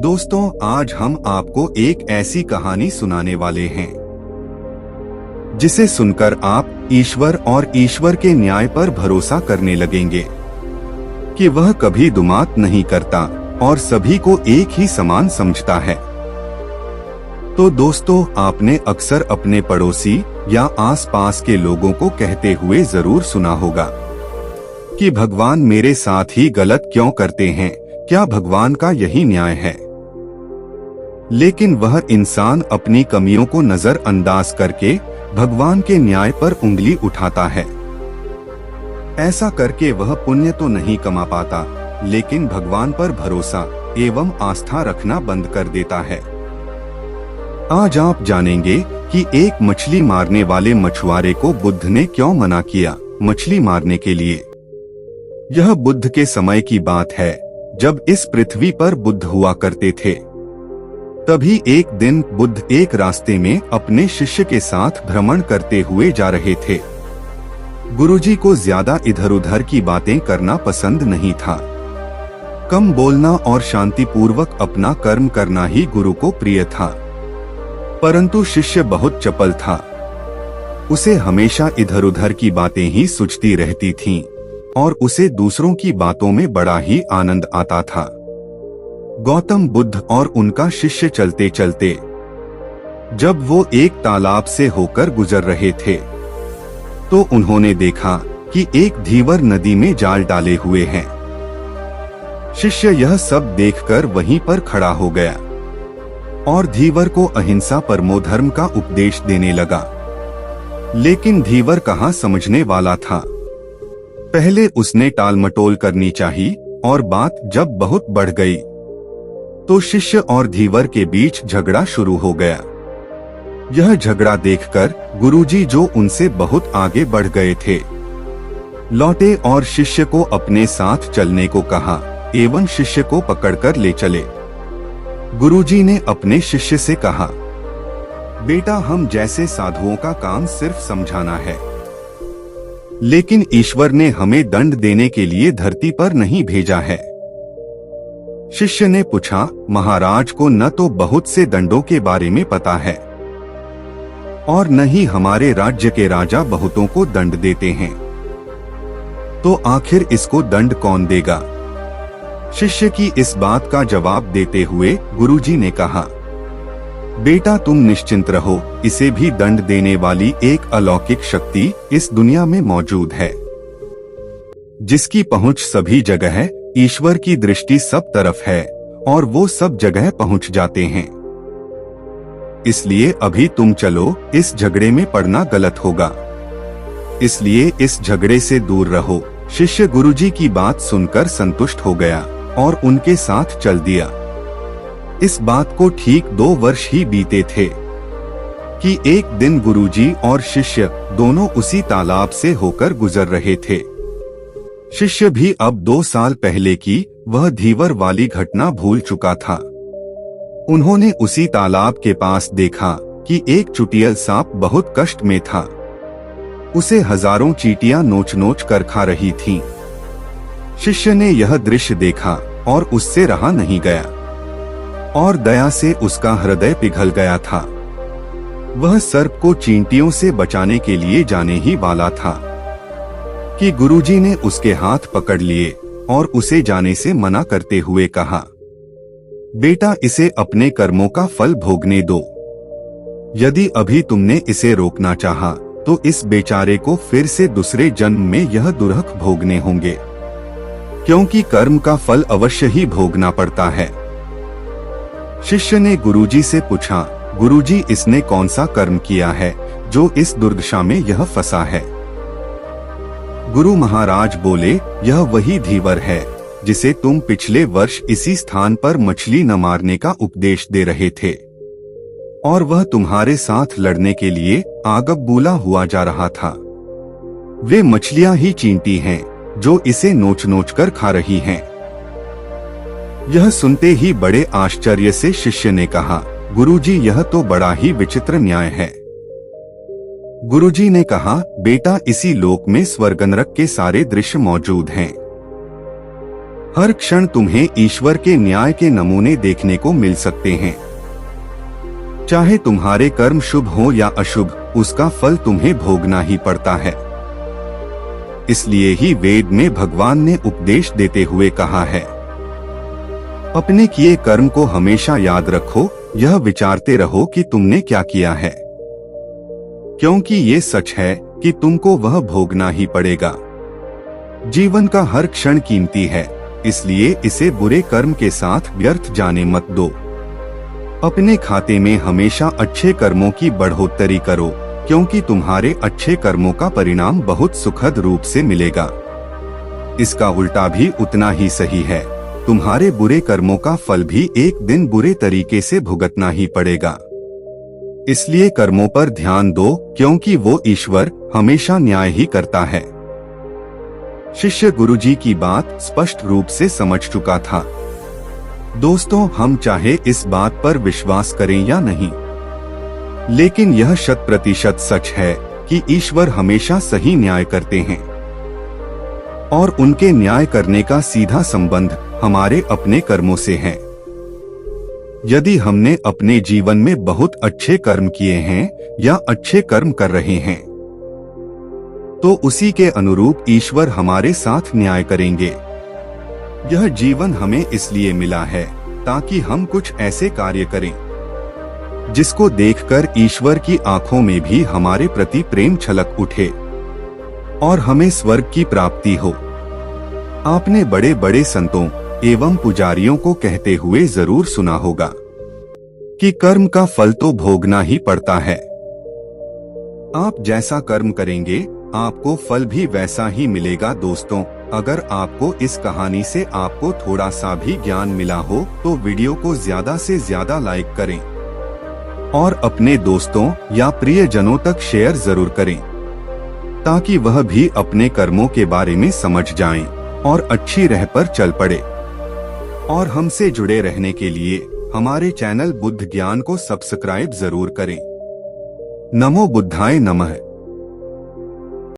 दोस्तों, आज हम आपको एक ऐसी कहानी सुनाने वाले हैं जिसे सुनकर आप ईश्वर और ईश्वर के न्याय पर भरोसा करने लगेंगे कि वह कभी दुमात नहीं करता और सभी को एक ही समान समझता है। तो दोस्तों, आपने अक्सर अपने पड़ोसी या आसपास के लोगों को कहते हुए जरूर सुना होगा कि भगवान मेरे साथ ही गलत क्यों करते हैं, क्या भगवान का यही न्याय है। लेकिन वह इंसान अपनी कमियों को नजरअंदाज करके भगवान के न्याय पर उंगली उठाता है। ऐसा करके वह पुण्य तो नहीं कमा पाता, लेकिन भगवान पर भरोसा एवं आस्था रखना बंद कर देता है। आज आप जानेंगे कि एक मछली मारने वाले मछुआरे को बुद्ध ने क्यों मना किया मछली मारने के लिए। यह बुद्ध के समय की बात है, जब इस पृथ्वी पर बुद्ध हुआ करते थे। तभी एक दिन बुद्ध एक रास्ते में अपने शिष्य के साथ भ्रमण करते हुए जा रहे थे। गुरुजी को ज्यादा इधर उधर की बातें करना पसंद नहीं था। कम बोलना और शांतिपूर्वक अपना कर्म करना ही गुरु को प्रिय था। परंतु शिष्य बहुत चपल था। उसे हमेशा इधर उधर की बातें ही सूझती रहती थीं और उसे दूसरों की बातों में बड़ा ही आनंद आता था। गौतम बुद्ध और उनका शिष्य चलते चलते जब वो एक तालाब से होकर गुजर रहे थे, तो उन्होंने देखा कि एक धीवर नदी में जाल डाले हुए हैं। शिष्य यह सब देखकर वहीं पर खड़ा हो गया और धीवर को अहिंसा परमो धर्म का उपदेश देने लगा। लेकिन धीवर कहाँ समझने वाला था। पहले उसने टालमटोल करनी चाहिए और बात जब बहुत बढ़ गई तो शिष्य और धीवर के बीच झगड़ा शुरू हो गया। यह झगड़ा देखकर गुरुजी, जो उनसे बहुत आगे बढ़ गए थे, लौटे और शिष्य को अपने साथ चलने को कहा एवं शिष्य को पकड़कर ले चले। गुरुजी ने अपने शिष्य से कहा, बेटा, हम जैसे साधुओं का काम सिर्फ समझाना है, लेकिन ईश्वर ने हमें दंड देने के लिए धरती पर नहीं भेजा है। शिष्य ने पूछा, महाराज को न तो बहुत से दंडों के बारे में पता है और न ही हमारे राज्य के राजा बहुतों को दंड देते हैं, तो आखिर इसको दंड कौन देगा। शिष्य की इस बात का जवाब देते हुए गुरुजी ने कहा, बेटा, तुम निश्चिंत रहो, इसे भी दंड देने वाली एक अलौकिक शक्ति इस दुनिया में मौजूद है, जिसकी पहुंच सभी जगह है। ईश्वर की दृष्टि सब तरफ है और वो सब जगह पहुंच जाते हैं। इसलिए अभी तुम चलो, इस झगड़े में पड़ना गलत होगा, इसलिए इस झगड़े से दूर रहो। शिष्य गुरुजी की बात सुनकर संतुष्ट हो गया और उनके साथ चल दिया। इस बात को ठीक 2 वर्ष ही बीते थे कि एक दिन गुरुजी और शिष्य दोनों उसी तालाब से होकर गुजर रहे थे। शिष्य भी अब 2 साल पहले की वह धीवर वाली घटना भूल चुका था। उन्होंने उसी तालाब के पास देखा कि एक चुटियल सांप बहुत कष्ट में था। उसे हजारों चींटियां नोच नोच कर खा रही थीं। शिष्य ने यह दृश्य देखा और उससे रहा नहीं गया और दया से उसका हृदय पिघल गया था। वह सर्प को चींटियों से बचाने के लिए जाने ही वाला था कि गुरुजी ने उसके हाथ पकड़ लिए और उसे जाने से मना करते हुए कहा, बेटा, इसे अपने कर्मों का फल भोगने दो। यदि अभी तुमने इसे रोकना चाहा, तो इस बेचारे को फिर से दूसरे जन्म में यह दुर्हक भोगने होंगे, क्योंकि कर्म का फल अवश्य ही भोगना पड़ता है। शिष्य ने गुरुजी से पूछा, गुरुजी, इसने कौन सा कर्म किया है जो इस दुर्दशा में यह फंसा है। गुरु महाराज बोले, यह वही धीवर है जिसे तुम पिछले वर्ष इसी स्थान पर मछली न मारने का उपदेश दे रहे थे, और वह तुम्हारे साथ लड़ने के लिए आगबबूला हुआ जा रहा था। वे मछलियां ही चींटी हैं जो इसे नोच नोच कर खा रही हैं। यह सुनते ही बड़े आश्चर्य से शिष्य ने कहा, गुरुजी, यह तो बड़ा ही विचित्र न्याय है। गुरुजी ने कहा, बेटा, इसी लोक में स्वर्ग नरक के सारे दृश्य मौजूद हैं। हर क्षण तुम्हें ईश्वर के न्याय के नमूने देखने को मिल सकते हैं। चाहे तुम्हारे कर्म शुभ हो या अशुभ, उसका फल तुम्हें भोगना ही पड़ता है। इसलिए ही वेद में भगवान ने उपदेश देते हुए कहा है, अपने किए कर्म को हमेशा याद रखो, यह विचारते रहो कि तुमने क्या किया है, क्योंकि ये सच है कि तुमको वह भोगना ही पड़ेगा। जीवन का हर क्षण कीमती है, इसलिए इसे बुरे कर्म के साथ व्यर्थ जाने मत दो। अपने खाते में हमेशा अच्छे कर्मों की बढ़ोतरी करो, क्योंकि तुम्हारे अच्छे कर्मों का परिणाम बहुत सुखद रूप से मिलेगा। इसका उल्टा भी उतना ही सही है, तुम्हारे बुरे कर्मों का फल भी एक दिन बुरे तरीके से भुगतना ही पड़ेगा। इसलिए कर्मों पर ध्यान दो, क्योंकि वो ईश्वर हमेशा न्याय ही करता है। शिष्य गुरुजी की बात स्पष्ट रूप से समझ चुका था। दोस्तों, हम चाहे इस बात पर विश्वास करें या नहीं, लेकिन यह 100% सच है कि ईश्वर हमेशा सही न्याय करते हैं और उनके न्याय करने का सीधा संबंध हमारे अपने कर्मों से है। यदि हमने अपने जीवन में बहुत अच्छे कर्म किए हैं या अच्छे कर्म कर रहे हैं, तो उसी के अनुरूप ईश्वर हमारे साथ न्याय करेंगे। यह जीवन हमें इसलिए मिला है ताकि हम कुछ ऐसे कार्य करें जिसको देखकर ईश्वर की आंखों में भी हमारे प्रति प्रेम छलक उठे और हमें स्वर्ग की प्राप्ति हो। आपने बड़े बड़े संतों एवं पुजारियों को कहते हुए जरूर सुना होगा कि कर्म का फल तो भोगना ही पड़ता है। आप जैसा कर्म करेंगे, आपको फल भी वैसा ही मिलेगा। दोस्तों, अगर आपको इस कहानी से आपको थोड़ा सा भी ज्ञान मिला हो तो वीडियो को ज्यादा से ज्यादा लाइक करें और अपने दोस्तों या प्रियजनों तक शेयर जरूर करें, ताकि वह भी अपने कर्मों के बारे में समझ जाएं और अच्छी राह पर चल पड़े। और हमसे जुड़े रहने के लिए हमारे चैनल बुद्ध ज्ञान को सब्सक्राइब जरूर करें। नमो बुद्धाय नमः।